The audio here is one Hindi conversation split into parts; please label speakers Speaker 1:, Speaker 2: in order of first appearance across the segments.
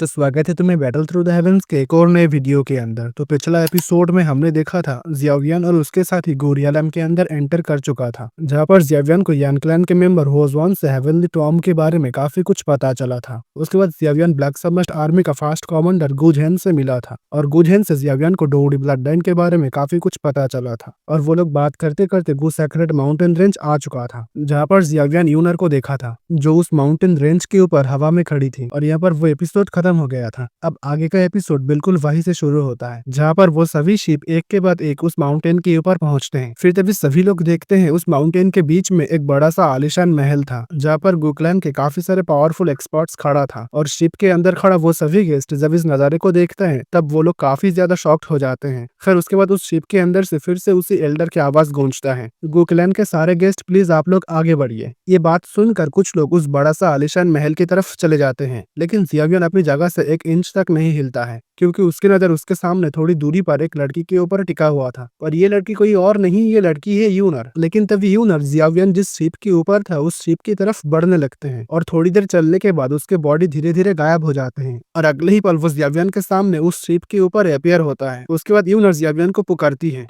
Speaker 1: तो स्वागत है तुम्हें बैटल थ्रू द हेवंस के एक और नए वीडियो के अंदर। तो पिछला एपिसोड में हमने देखा था जियावियन और उसके साथी गोरियालम के अंदर एंटर कर चुका था, जहां पर जियावियन को यान क्लैन के मेंबर होजवान से हेवनली टॉम के बारे में काफी कुछ पता चला था। उसके बाद जियावियन ब्लैक सबमर्ज्ड आर्मी का फास्ट कमांडर गुजहेन से मिला था और गुजहेन से जियावियन को डोडी ब्लड लाइन के बारे में काफी कुछ पता चला था और वो लोग बात करते करते गू सेक्रेट माउंटेन रेंज आ चुका था, जहाँ पर जियावियन यूनर को देखा था जो उस माउंटेन रेंज के ऊपर हवा में खड़ी थी। और यहाँ पर वो एपिसोड खत्म हो गया था। अब आगे का एपिसोड बिल्कुल वहीं से शुरू होता है, जहाँ पर वो सभी शिप एक के बाद एक उस माउंटेन के ऊपर पहुंचते हैं। फिर तभी सभी लोग देखते हैं उस माउंटेन के बीच में एक बड़ा सा आलिशान महल था, जहाँ पर गुकलैन के काफी सारे पावरफुल एक्सपर्ट्स खड़ा था। और शिप के अंदर खड़ा वो सभी गेस्ट जब इस नजारे को देखते हैं तब वो लोग काफी ज्यादा शॉक्ड हो जाते हैं। फिर उसके बाद उस शिप के अंदर से फिर से उसी एल्डर की आवाज गूंजता है, गुकलैन के सारे गेस्ट प्लीज आप लोग आगे बढ़िए। ये बात सुनकर कुछ लोग उस बड़ा सा आलिशान महल की तरफ चले जाते हैं, लेकिन जियावियन अपनी जगह से एक इंच तक नहीं हिलता है, क्योंकि उसकी नजर उसके सामने थोड़ी दूरी पर एक लड़की के ऊपर टिका हुआ था। और ये लड़की कोई और नहीं, ये लड़की है यूनर। लेकिन तभी यूनर जियावियन जिस शिप के ऊपर था उस शिप की तरफ बढ़ने लगते हैं और थोड़ी देर चलने के बाद उसके बॉडी धीरे धीरे गायब हो जाते हैं और अगले ही पल वो जियावियन के सामने उस शिप के ऊपर अपीयर होता है। उसके बाद यूनर जियावियन को पुकारती है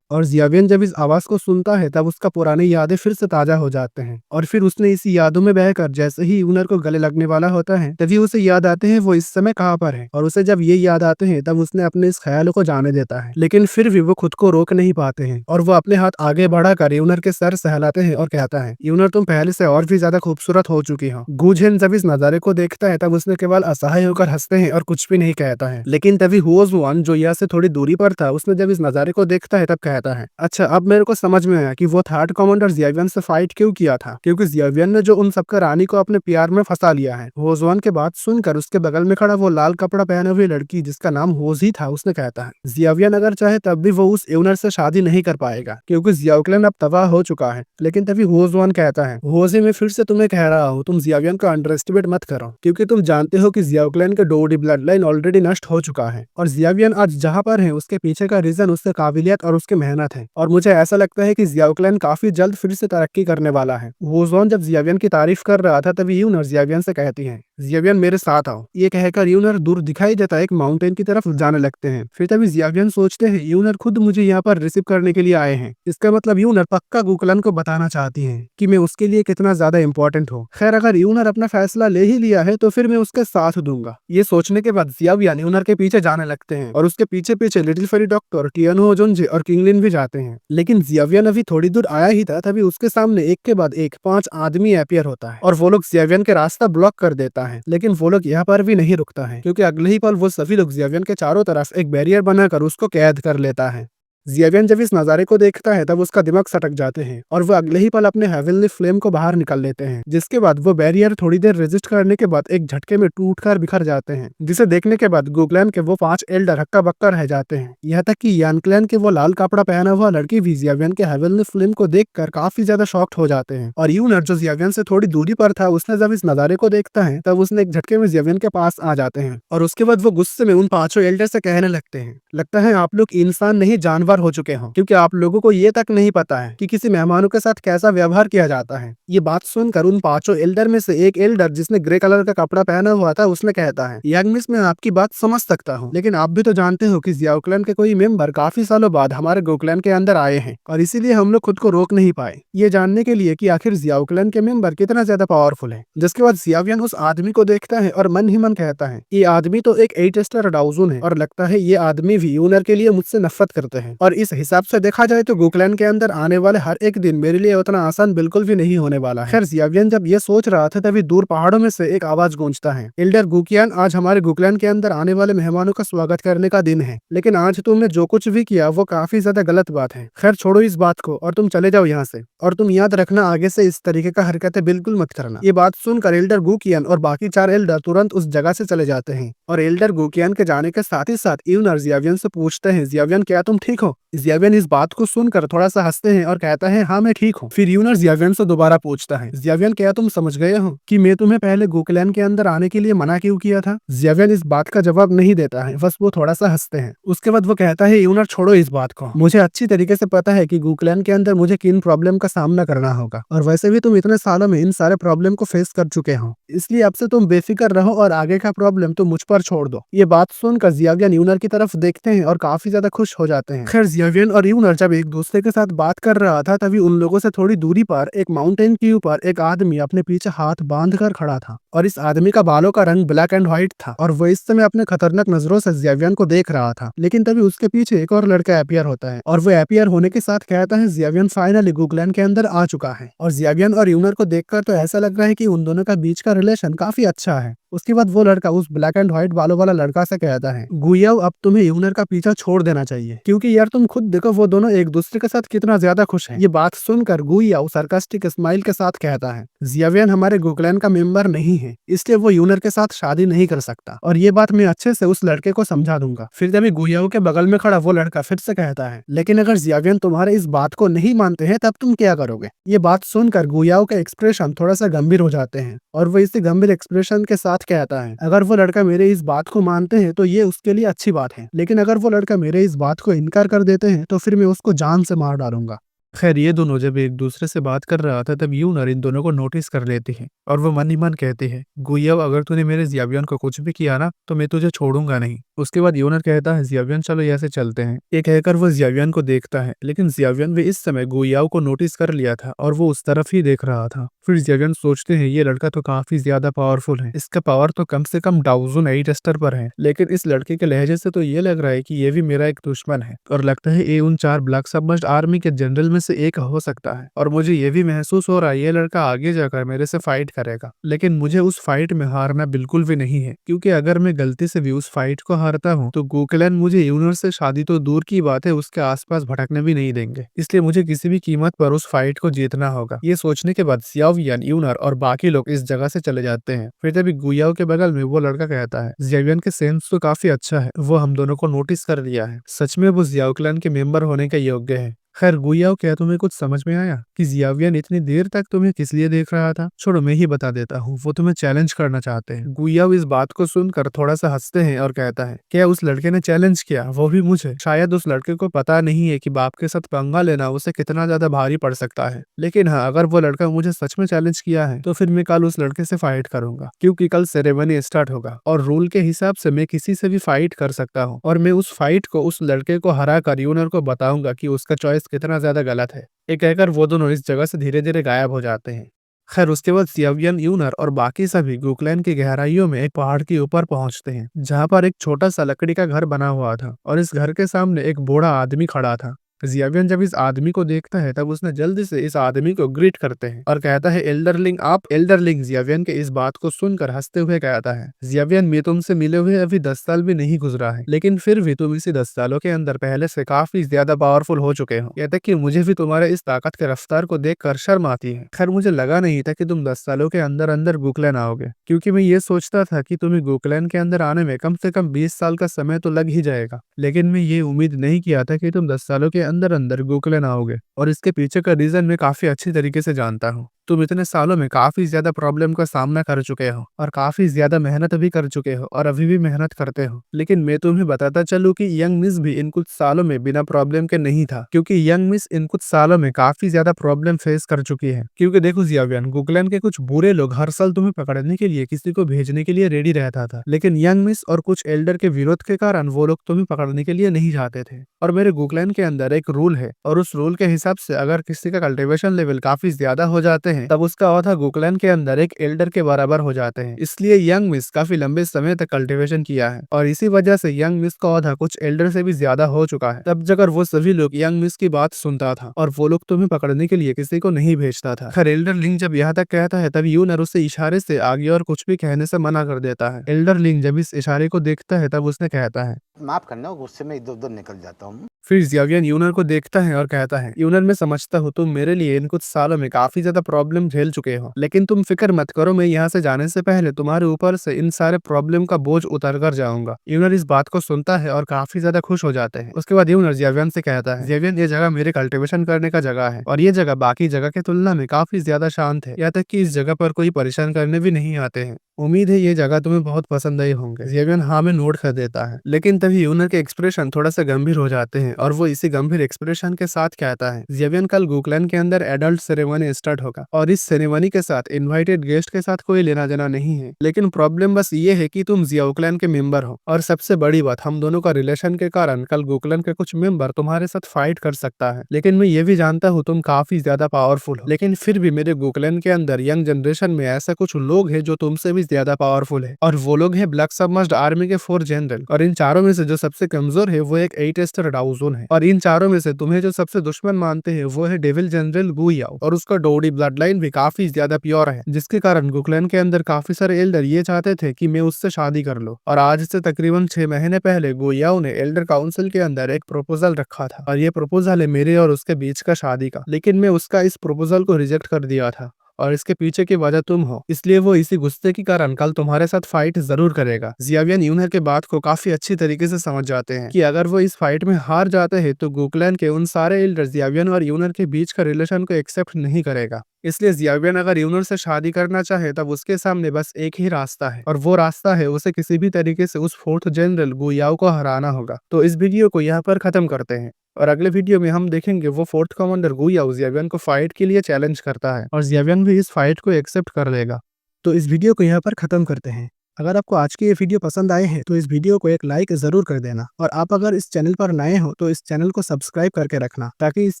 Speaker 1: और जियावियन जब इस आवाज को सुनता है तब उसका पुरानी यादें फिर से ताजा हो जाते हैं। और फिर उसने इसी यादों में बहकर जैसे ही यूनर को गले लगने वाला होता है तभी उसे याद आते हैं वो इस समय कहाँ पर है। और उसे जब ये याद आते हैं तब उसने अपने इस ख्यालों को जाने देता है, लेकिन फिर भी वो खुद को रोक नहीं पाते हैं और वो अपने हाथ आगे बढ़ाकर यूनर के सर सहलाते हैं और कहता है, यूनर तुम पहले से और भी ज्यादा खूबसूरत हो चुकी हो। गुजहेन जब इस नजारे को देखता है तब उसने केवल असहाय होकर हंसते हैं और कुछ भी नहीं कहता है। लेकिन तभी हुओजुआन जो यहाँ से थोड़ी दूरी पर था उसने जब इस नजारे को देखता है तब कहता है, अच्छा अब मेरे को समझ में आया कि वो थर्ड कमांडर जियावियन से फाइट क्यों किया था, क्योंकि जियावियन ने जो उन सबका रानी को अपने प्यार में फंसा लिया है। होजवान के बात सुनकर उसके बगल में खड़ा वो लाल कपड़ा पहने हुई लड़की जिसका नाम होजी था उसने कहता है, जियावियन अगर चाहे तब भी वो उस यूनर से शादी नहीं कर पाएगा, क्योंकि जियाक्लैन अब तबाह हो चुका है। लेकिन तभी होजवान कहता है, होजी मैं फिर से तुम्हें कह रहा हूँ तुम जियावियन को अंडर एस्टिमेट मत करो, क्योंकि तुम जानते हो कि जियाक्लैन का डोडी ब्लड लाइन ऑलरेडी नष्ट हो चुका है और जियावियन आज जहाँ पर है उसके पीछे का रीजन उसकी काबिलियत और उसकी मेहनत है। और मुझे ऐसा लगता है कि जियाक्लैन काफी जल्द फिर से तरक्की करने वाला है। होजवान जब जियावियन की तारीफ कर रहा था तभी यूनर जियावियन से कहती है, जियावियन मेरे साथ आओ। ये कहकर यूनर दूर दिखाई देता एक माउंटेन की तरफ जाने लगते हैं। फिर तभी जियावियन सोचते हैं यूनर खुद मुझे यहाँ पर रिसीव करने के लिए आए हैं, इसका मतलब यूनर पक्का गुकलन को बताना चाहती है कि मैं उसके लिए कितना ज्यादा इंपॉर्टेंट हूँ। खैर अगर यूनर अपना फैसला ले ही लिया है तो फिर मैं उसके साथ दूंगा। ये सोचने के बाद जियावियन यूनर के पीछे जाने लगते हैं और उसके पीछे पीछे लिटिल फेरी डॉक्टर टियानो जोंजे और किंगलिन भी जाते हैं। लेकिन जियावियन अभी थोड़ी दूर आया ही था तभी उसके सामने एक के बाद एक 5 आदमी अपीयर होता है और वो लोग जियावियन के रास्ता ब्लॉक कर देता है। लेकिन वो लोग यहाँ पर भी नहीं रुकता है, क्योंकि अगले ही पल वो सभी लोग जियावियन के चारों तरफ एक बैरियर बनाकर उसको कैद कर लेता है। जियावियन जब इस नजारे को देखता है तब उसका दिमाग सटक जाते हैं और वो अगले ही पल अपने हेवनली फ्लेम को बाहर निकाल लेते हैं, जिसके बाद वो बैरियर थोड़ी देर रेजिस्ट करने के बाद एक झटके में टूटकर बिखर जाते हैं, जिसे देखने के बाद गुकलैन के वो 5 एल्डर हक्का बक्का रह जाते हैं। यहाँ तक कि यानक्लैन के वो लाल कपड़ा पहना हुआ लड़की भी जियावियन के हेवनली फ्लेम को देखकर काफी ज्यादा शॉक्ड हो जाते हैं। और यूनर जो जियावियन से थोड़ी दूरी पर था उसने जब इस नजारे को देखता है तब उसने एक झटके में जियावियन के पास आ जाते हैं और उसके बाद वो गुस्से में उन 5 एल्डर से कहने लगते हैं, लगता है आप लोग इंसान नहीं जानवर हो चुके हो, क्योंकि आप लोगों को ये तक नहीं पता है कि किसी मेहमानों के साथ कैसा व्यवहार किया जाता है। ये बात सुनकर उन 5 एल्डर में से एक एल्डर जिसने ग्रे कलर का कपड़ा पहना हुआ था उसने कहता है, यंग मिस मैं आपकी बात समझ सकता हूँ, लेकिन आप भी तो जानते हो कि जियाक्लैन के कोई मेंबर काफी सालों बाद हमारे गोकलैन के अंदर आए हैं और इसीलिए हम लोग खुद को रोक नहीं पाए ये जानने के लिए कि आखिर जियाक्लैन के मेंबर कितना ज्यादा पावरफुल है। जिसके बाद जियावियन उस आदमी को देखता है और मन ही मन कहता है, ये आदमी तो एक 8 स्टार डाउजन है और लगता है ये आदमी भी यूनर के लिए मुझसे नफरत करते हैं और इस हिसाब से देखा जाए तो गुकलैन के अंदर आने वाले हर एक दिन मेरे लिए उतना आसान बिल्कुल भी नहीं होने वाला है। खैर जियावियन जब ये सोच रहा था तभी दूर पहाड़ों में से एक आवाज गूंजता है, एल्डर गुकियान आज हमारे गुकलैन के अंदर आने वाले मेहमानों का स्वागत करने का दिन है, लेकिन आज तुमने जो कुछ भी किया वो काफी ज्यादा गलत बात है। खैर छोड़ो इस बात को और तुम चले जाओ यहाँ से, और तुम याद रखना आगे से इस तरीके का हरकतें बिल्कुल मत करना। ये बात सुनकर एल्डर गुकियान और बाकी 4 एल्डर तुरंत उस जगह से चले जाते हैं। और एल्डर गुकियान के जाने के साथ ही साथ यूनर जियावियन से पूछते हैं, जियावियन क्या तुम ठीक हो? जियावियन इस बात को सुनकर थोड़ा सा हंसते हैं और कहता है हाँ मैं ठीक हूँ। फिर यूनर जियावियन से दोबारा पूछता है, जियावियन क्या तुम समझ गए हो कि मैं तुम्हें पहले गुकलैंड के अंदर आने के लिए मना क्यों किया था? जियावियन इस बात का जवाब नहीं देता है, बस वो थोड़ा सा हंसते हैं। उसके बाद वो कहता है, यूनर छोड़ो इस बात को, मुझे अच्छी तरीके से पता है कि गुकलैंड के अंदर मुझे किन प्रॉब्लम का सामना करना होगा, और वैसे भी तुम इतने सालों में इन सारे प्रॉब्लम को फेस कर चुके हो, इसलिए अब से तुम बेफिक्र रहो और आगे का प्रॉब्लम तो मुझ पर छोड़ दो। ये बात सुनकर जियावियन यूनर की तरफ देखते हैं और काफी ज्यादा खुश हो जाते हैं। खैर जियावियन और यूनर जब एक दूसरे के साथ बात कर रहा था तभी उन लोगों से थोड़ी दूरी पर एक माउंटेन के ऊपर एक आदमी अपने पीछे हाथ बांध कर खड़ा था, और इस आदमी का बालों का रंग ब्लैक एंड व्हाइट था और वो इस समय अपने खतरनाक नजरों से जियावियन को देख रहा था। लेकिन तभी उसके पीछे एक और लड़का अपीयर होता है और वो अपीयर होने के साथ कहता है, जियावियन फाइनली गुकलैंड के अंदर आ चुका है। और जियावियन और यूनर को देखकर तो ऐसा लग रहा है कि उन दोनों का बीच का रिलेशन काफी अच्छा है। उसके बाद वो लड़का उस ब्लैक एंड व्हाइट बालों वाला लड़का से कहता है, गुयाओ अब तुम्हें यूनर का पीछा छोड़ देना चाहिए, क्योंकि यार तुम खुद देखो वो दोनों एक दूसरे के साथ कितना ज्यादा खुश हैं। ये बात सुनकर गुयाओ सरकास्टिक स्माइल के साथ कहता है, जियावियन हमारे गुकलैंड का मेंबर नहीं है, इसलिए वो यूनर के साथ शादी नहीं कर सकता, और ये बात मैं अच्छे से उस लड़के को समझा दूंगा। फिर तभी गुयाओ के बगल में खड़ा वो लड़का फिर से कहता है, लेकिन अगर जियावियन तुम्हारे इस बात को नहीं मानते हैं तब तुम क्या करोगे? ये बात सुनकर गुयाओ का एक्सप्रेशन थोड़ा सा गंभीर हो जाते हैं और वो इसी गंभीर एक्सप्रेशन के साथ कहता है, अगर वो लड़का मेरे इस बात को मानते हैं तो ये उसके लिए अच्छी बात है, लेकिन अगर वो लड़का मेरे इस बात को इनकार कर देते हैं तो फिर मैं उसको जान से मार डालूंगा। खैर ये दोनों जब एक दूसरे से बात कर रहा था तब यूनर इन दोनों को नोटिस कर लेती है और वो मन ही मन कहती है, गुयाओ अगर तूने मेरे जियावियन को कुछ भी किया ना तो मैं तुझे छोड़ूंगा नहीं। उसके बाद यूनर कहता है, जियावियन चलो यहाँ से चलते हैं। ये कहकर वो जियावियन को देखता है, लेकिन जियावियन भी इस समय गुयाओ को नोटिस कर लिया था और वो उस तरफ ही देख रहा था। फिर जियावियन सोचते हैं, ये लड़का तो काफी ज्यादा पावरफुल है, इसका पावर तो कम से कम 1008 स्टार पर है, लेकिन इस लड़के के लहजे से तो ये लग रहा है कि ये भी मेरा एक दुश्मन है, और लगता है ये उन 4 ब्लैक सबमर्ज्ड आर्मी के जनरल में से एक हो सकता है। और मुझे ये भी महसूस हो रहा है ये लड़का आगे जाकर मेरे से फाइट करेगा, लेकिन मुझे उस फाइट में हारना बिल्कुल भी नहीं है, क्योंकि अगर मैं गलती से भी उस फाइट को हारता हूँ तो गुकलैंड मुझे यूनर से शादी तो दूर की बात है उसके आसपास भटकने भी नहीं देंगे, इसलिए मुझे किसी भी कीमत पर उस फाइट को जीतना होगा। ये सोचने के बाद जियावियन, यूनर और बाकी लोग इस जगह से चले जाते हैं। फिर तभी गुयाओ के बगल में वो लड़का कहता है, जियावियन के सेंस तो काफी अच्छा है, वो हम दोनों को नोटिस कर लिया है, सच में वो जियाओ क्लैन के मेंबर होने के योग्य है। खैर गुयाओ, क्या तुम्हें कुछ समझ में आया कि जियावियन इतनी देर तक तुम्हें किस लिए देख रहा था? छोड़ो मैं ही बता देता हूँ, वो तुम्हें चैलेंज करना चाहते हैं। गुयाओ इस बात को सुनकर थोड़ा सा हंसते हैं और कहता है, क्या उस लड़के ने चैलेंज किया, वो भी मुझे? शायद उस लड़के को पता नहीं है कि बाप के साथ पंगा लेना उसे कितना ज्यादा भारी पड़ सकता है, लेकिन हाँ अगर वो लड़का मुझे सच में चैलेंज किया है तो फिर मैं कल उस लड़के से फाइट करूंगा, क्योंकि कल सेरेमनी स्टार्ट होगा और रूल के हिसाब से मैं किसी से भी फाइट कर सकता हूँ, और मैं उस फाइट को उस लड़के को हरा कर यूनर को बताऊंगा कि उसका चॉइस कितना ज्यादा गलत है। ये कहकर वो दोनों इस जगह से धीरे धीरे गायब हो जाते हैं। खैर उसके बाद जियावियन, यूनर और बाकी सभी गुकलैंड की गहराइयों में एक पहाड़ के ऊपर पहुंचते हैं, जहां पर एक छोटा सा लकड़ी का घर बना हुआ था और इस घर के सामने एक बूढ़ा आदमी खड़ा था। जियावियन जब इस आदमी को देखता है तब उसने जल्दी से इस आदमी को ग्रीट करते हैं और कहता है, एल्डरलिंग आप। एल्डरलिंग जियावियन के इस बात को सुनकर हंसते हुए कहता है, जियावियन मैं तुमसे मिले हुए अभी 10 साल भी नहीं गुजरा है, लेकिन फिर भी तुम इसी 10 सालों के अंदर पहले से काफी ज्यादा पावरफुल हो चुके हो। कहते कि मुझे भी तुम्हारे इस ताकत के रफ्तार को देखकर शर्म आती है। खैर मुझे लगा नहीं था कि तुम 10 सालों के अंदर अंदर गुकलैंड आओगे, क्योंकि मैं ये सोचता था कि तुम्हें गुकलैंड के अंदर आने में कम से कम 20 साल का समय तो लग ही जाएगा, लेकिन मैं ये उम्मीद नहीं किया था कि तुम 10 सालों के अंदर अंदर गुकलैंड आओगे। और इसके पीछे का रीजन मैं काफी अच्छी तरीके से जानता हूँ। तुम इतने सालों में काफी ज्यादा प्रॉब्लम का सामना कर चुके हो और काफी ज्यादा मेहनत भी कर चुके हो और अभी भी मेहनत करते हो, लेकिन मैं तुम्हें बताता चलूं कि यंग मिस भी इन कुछ सालों में बिना प्रॉब्लम के नहीं था, क्योंकि यंग मिस इन कुछ सालों में काफी ज्यादा प्रॉब्लम फेस कर चुकी है। क्योंकि देखो जियावियन, गुकलैंड के कुछ बुरे लोग हर साल तुम्हें पकड़ने के लिए किसी को भेजने के लिए रेडी रहता था, लेकिन यंग मिस और कुछ एल्डर के विरोध के कारण वो लोग तुम्हें पकड़ने के लिए नहीं जाते थे। और मेरे गुकलैंड के अंदर एक रूल है, और उस रूल के हिसाब से अगर किसी का कल्टिवेशन लेवल काफी ज्यादा हो जाते हैं तब उसका औहदा गुकलैंड के अंदर एक एल्डर के बराबर हो जाते हैं। इसलिए यंग मिस काफी लंबे समय तक कल्टिवेशन किया है और इसी वजह से यंग मिस का औहदा कुछ एल्डर से भी ज्यादा हो चुका है। तब जगह वो सभी लोग यंग मिस की बात सुनता था और वो लोग तुम्हें पकड़ने के लिए किसी को नहीं भेजता था। खैर एल्डर लिंग जब यहाँ तक कहता है तब यूनर उसे इशारे से आगे और कुछ भी कहने से मना कर देता है। एल्डर लिंग जब इस इशारे को देखता है तब उसने कहता है,
Speaker 2: माफ करना, गुस्से में इधर-उधर निकल जाता हूँ।
Speaker 1: फिर जियावियन यूनर को देखता है और कहता है, यूनर मैं समझता हूँ तुम मेरे लिए इन कुछ सालों में काफी ज्यादा प्रॉब्लम झेल चुके हो, लेकिन तुम फिक्र मत करो, मैं यहाँ से जाने से पहले तुम्हारे ऊपर से इन सारे प्रॉब्लम का बोझ उतर कर जाऊंगा। यूनर इस बात को सुनता है और काफी ज्यादा खुश हो जाते हैं। उसके बाद यूनर जियावियन से कहता है, जियावियन ये जगह मेरे कल्टिवेशन करने का जगह है और ये जगह बाकी जगह की तुलना में काफी ज्यादा शांत है, यहाँ तक कि इस जगह पर कोई परेशान करने भी नहीं आते हैं। उम्मीद है ये जगह तुम्हें बहुत पसंद आई होंगे। जियावियन हाँ में नोट कर देता है, लेकिन तभी यूनर के एक्सप्रेशन थोड़ा सा गंभीर हो जाते हैं और वो इसी गंभीर एक्सप्रेशन के साथ कहता है, जियावियन कल गोकलैंड के अंदर एडल्ट सेरेमनी स्टार्ट होगा और इस सेरेमनी के साथ इनवाइटेड गेस्ट के साथ कोई लेना देना नहीं है, लेकिन प्रॉब्लम बस ये है कि तुम जियाओक्लैन के मेंबर हो और सबसे बड़ी बात, हम दोनों का रिलेशन के कारण कल गोकलैंड के कुछ मेंबर तुम्हारे साथ फाइट कर सकता है। लेकिन मैं ये भी जानता हूँ तुम काफी ज्यादा पावरफुल हो, लेकिन फिर भी मेरे गोकलैंड के अंदर यंग जनरेशन में ऐसा कुछ लोग हैं जो तुमसे भी ज्यादा पावरफुल है और वो लोग है ब्लैक सबमर्ज्ड आर्मी के 4 जनरल, और इन चारों में से जो सबसे कमजोर है वो एक 8 स्टार डाउजोन है, और इन चारों में से तुम्हें जो सबसे दुश्मन मानते हैं वो है डेविल जनरल गु याओ, और उसका डोडी ब्लड लाइन भी काफी ज्यादा प्योर है, जिसके कारण गोकलैंड के अंदर काफी सारे एल्डर ये चाहते थे कि मैं उससे शादी कर लूं। और आज से तकरीबन 6 महीने पहले गु याओ ने एल्डर काउंसिल के अंदर एक प्रपोजल रखा था और ये प्रपोजल है मेरे और उसके बीच का शादी का, लेकिन मैं उसका इस प्रपोजल को रिजेक्ट कर दिया था और इसके पीछे की वजह तुम हो, इसलिए वो इसी गुस्से के कारण कल तुम्हारे साथ फाइट जरूर करेगा। जियावियन यूनर के बात को काफी अच्छी तरीके से समझ जाते हैं कि अगर वो इस फाइट में हार जाते हैं तो गोकलैंड के उन सारे एल्डर जियावियन और यूनर के बीच का रिलेशन को एक्सेप्ट नहीं करेगा। इसलिए जियावियन अगर यूनर से शादी करना चाहे तब उसके सामने बस एक ही रास्ता है, और वो रास्ता है उसे किसी भी तरीके से उस 4th जनरल गु याओ को हराना होगा। तो इस वीडियो को यहाँ पर खत्म करते हैं और अगले वीडियो में हम देखेंगे वो 4th कमांडर गु याओ जियावियन को फाइट के लिए चैलेंज करता है और जियावियन भी इस फाइट को एक्सेप्ट कर लेगा। तो इस वीडियो को यहाँ पर खत्म करते हैं। अगर आपको आज की ये वीडियो पसंद आए हैं तो इस वीडियो को एक लाइक जरूर कर देना, और आप अगर इस चैनल पर नए हो तो इस चैनल को सब्सक्राइब करके रखना ताकि इस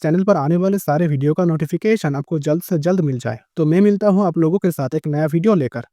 Speaker 1: चैनल पर आने वाले सारे वीडियो का नोटिफिकेशन आपको जल्द से जल्द मिल जाए। तो मैं मिलता हूँ आप लोगों के साथ एक नया वीडियो लेकर।